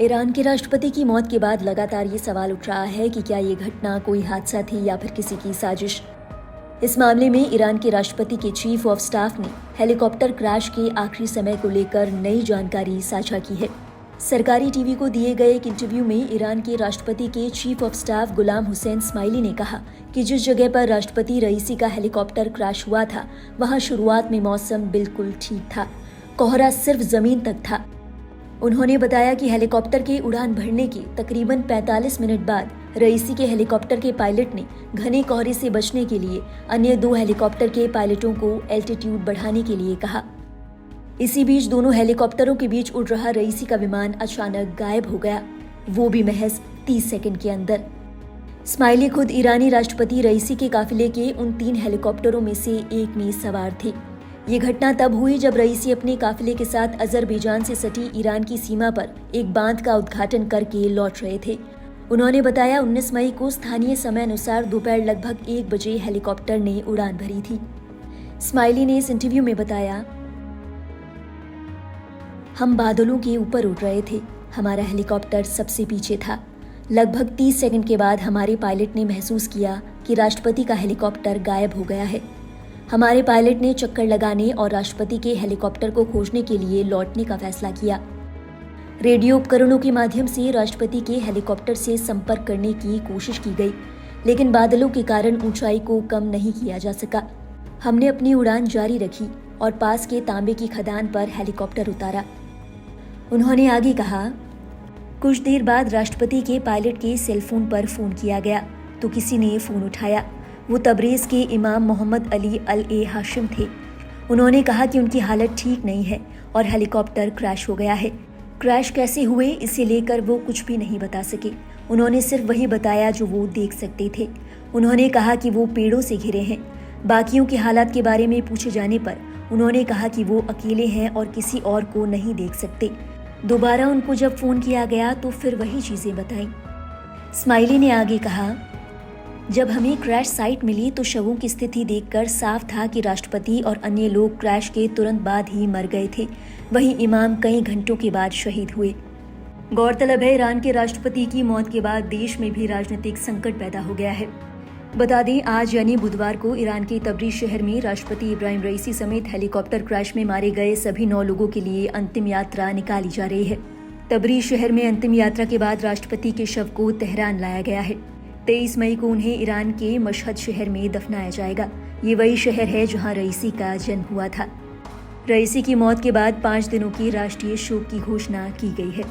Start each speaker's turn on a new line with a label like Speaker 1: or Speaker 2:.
Speaker 1: Iran के राष्ट्रपति की मौत के बाद लगातार ये सवाल उठ रहा है कि क्या ये घटना कोई हादसा थी या फिर किसी की साजिश। इस मामले में ईरान के राष्ट्रपति के चीफ ऑफ स्टाफ ने हेलीकॉप्टर क्रैश के आखिरी समय को लेकर नई जानकारी साझा की है। सरकारी टीवी को दिए गए एक इंटरव्यू में ईरान के राष्ट्रपति के chief of staff Ghulam Hussain Ismaili ने कहा कि जिस जगह पर राष्ट्रपति रईसी का हेलीकॉप्टर क्रैश हुआ था, वहां शुरुआत में मौसम बिल्कुल ठीक था, कोहरा सिर्फ जमीन तक था। उन्होंने बताया कि हेलीकॉप्टर के उड़ान भरने के तकरीबन 45 मिनट बाद रईसी के हेलीकॉप्टर के पायलट ने घने कोहरे से बचने के लिए अन्य 2 हेलीकॉप्टर के पायलटों को एल्टीट्यूड बढ़ाने के लिए कहा। इसी बीच दोनों हेलीकॉप्टरों के बीच उड़ रहा रईसी का विमान अचानक गायब हो गया, वो भी महज 30 सेकंड के अंदर। इस्माइली खुद ईरानी राष्ट्रपति रईसी के काफिले के उन 3 हेलीकॉप्टरों में से एक में सवार थे। ये घटना तब हुई जब रईसी अपने काफिले के साथ अजरबैजान से सटी ईरान की सीमा पर एक बांध का उद्घाटन करके लौट रहे थे। उन्होंने बताया 19 मई को स्थानीय समय अनुसार दोपहर लगभग 1 बजे हेलीकॉप्टर ने उड़ान भरी थी। इस्माइली ने इस इंटरव्यू में बताया, हम बादलों के ऊपर उड़ रहे थे, हमारा हेलीकॉप्टर सबसे पीछे था। लगभग 30 सेकंड के बाद हमारे पायलट ने महसूस किया कि राष्ट्रपति का हेलीकॉप्टर गायब हो गया है। हमारे पायलट ने चक्कर लगाने और राष्ट्रपति के हेलीकॉप्टर को खोजने के लिए लौटने का फैसला किया। रेडियो उपकरणों के माध्यम से राष्ट्रपति के हेलीकॉप्टर से संपर्क करने की कोशिश की गई, लेकिन बादलों के कारण ऊंचाई को कम नहीं किया जा सका। हमने अपनी उड़ान जारी रखी और पास के तांबे की खदान पर हेलीकॉप्टर उतारा। उन्होंने आगे कहा, कुछ देर बाद राष्ट्रपति के पायलट के सेलफोन पर फोन किया गया तो किसी ने फोन उठाया। वो तबरेज़ के इमाम मोहम्मद अली अल-ए-हाशिम थे। उन्होंने कहा कि उनकी हालत ठीक नहीं है और हेलीकॉप्टर क्रैश हो गया है। क्रैश कैसे हुए इसे लेकर वो कुछ भी नहीं बता सके। उन्होंने सिर्फ वही बताया जो वो देख सकते थे। उन्होंने कहा कि वो पेड़ों से घिरे हैं। बाकियों की हालत के बारे में पूछे जाने पर उन्होंने कहा कि वो अकेले हैं और किसी और को नहीं देख सकते। दोबारा उनको जब फ़ोन किया गया तो फिर वही चीज़ें बताईं। इस्माइली ने आगे कहा, जब हमें क्रैश साइट मिली तो शवों की स्थिति देखकर साफ था कि राष्ट्रपति और अन्य लोग क्रैश के तुरंत बाद ही मर गए थे। वहीं इमाम कई घंटों के बाद शहीद हुए। गौरतलब है, ईरान के राष्ट्रपति की मौत के बाद देश में भी राजनीतिक संकट पैदा हो गया है। बता दें, आज यानी बुधवार को ईरान के तबरीज शहर में राष्ट्रपति इब्राहिम रईसी समेत हेलीकॉप्टर क्रैश में मारे गए सभी 9 लोगों के लिए अंतिम यात्रा निकाली जा रही है। तबरीज शहर में अंतिम यात्रा के बाद राष्ट्रपति के शव को तेहरान लाया गया है। 23 मई को उन्हें ईरान के मशहद शहर में दफनाया जाएगा। ये वही शहर है जहां रईसी का जन्म हुआ था। रईसी की मौत के बाद 5 दिनों की राष्ट्रीय शोक की घोषणा की गई है।